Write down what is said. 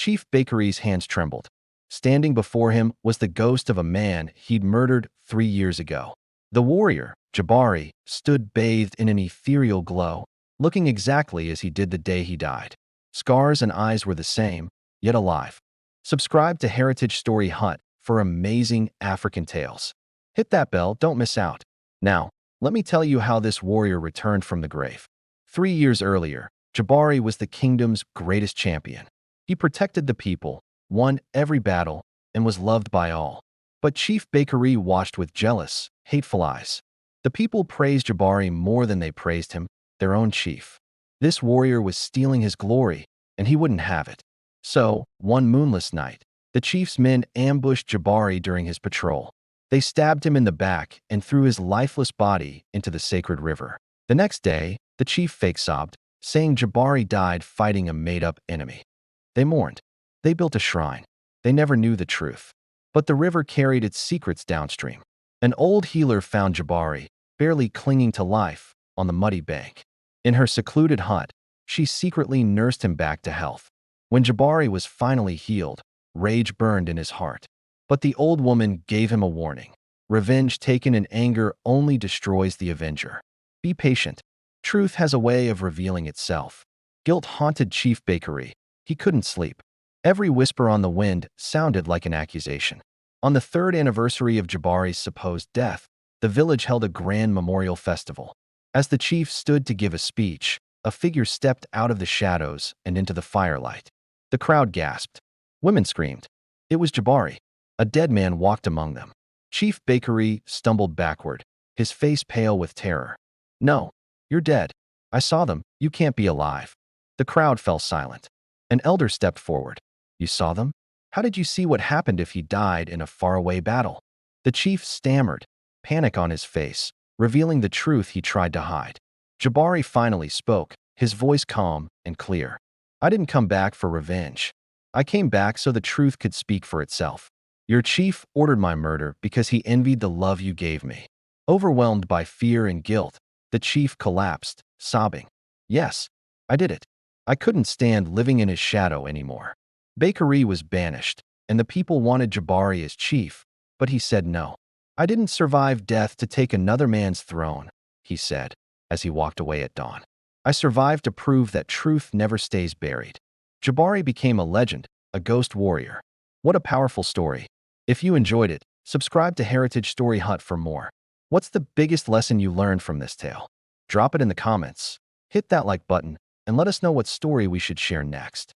Chief Bakery's hands trembled. Standing before him was the ghost of a man he'd murdered 3 years ago. The warrior, Jabari, stood bathed in an ethereal glow, looking exactly as he did the day he died. Scars and eyes were the same, yet alive. Subscribe to Heritage Story Hut for amazing African tales. Hit that bell, don't miss out. Now, let me tell you how this warrior returned from the grave. 3 years earlier, Jabari was the kingdom's greatest champion. He protected the people, won every battle, and was loved by all. But Chief Bakery watched with jealous, hateful eyes. The people praised Jabari more than they praised him, their own chief. This warrior was stealing his glory, and he wouldn't have it. So, one moonless night, the chief's men ambushed Jabari during his patrol. They stabbed him in the back and threw his lifeless body into the sacred river. The next day, the chief fake sobbed, saying Jabari died fighting a made-up enemy. They mourned. They built a shrine. They never knew the truth. But the river carried its secrets downstream. An old healer found Jabari, barely clinging to life, on the muddy bank. In her secluded hut, she secretly nursed him back to health. When Jabari was finally healed, rage burned in his heart. But the old woman gave him a warning. Revenge taken in anger only destroys the avenger. Be patient. Truth has a way of revealing itself. Guilt haunted Chief Bakery. He couldn't sleep. Every whisper on the wind sounded like an accusation. On the 3rd anniversary of Jabari's supposed death, the village held a grand memorial festival. As the chief stood to give a speech, a figure stepped out of the shadows and into the firelight. The crowd gasped. Women screamed. It was Jabari. A dead man walked among them. Chief Bakery stumbled backward, his face pale with terror. No, you're dead. I saw them. You can't be alive. The crowd fell silent. An elder stepped forward. You saw them? How did you see what happened if he died in a faraway battle? The chief stammered, panic on his face, revealing the truth he tried to hide. Jabari finally spoke, his voice calm and clear. I didn't come back for revenge. I came back so the truth could speak for itself. Your chief ordered my murder because he envied the love you gave me. Overwhelmed by fear and guilt, the chief collapsed, sobbing. Yes, I did it. I couldn't stand living in his shadow anymore. Bakery was banished, and the people wanted Jabari as chief, but he said no. I didn't survive death to take another man's throne, he said, as he walked away at dawn. I survived to prove that truth never stays buried. Jabari became a legend, a ghost warrior. What a powerful story. If you enjoyed it, subscribe to Heritage Story Hut for more. What's the biggest lesson you learned from this tale? Drop it in the comments. Hit that like button and let us know what story we should share next.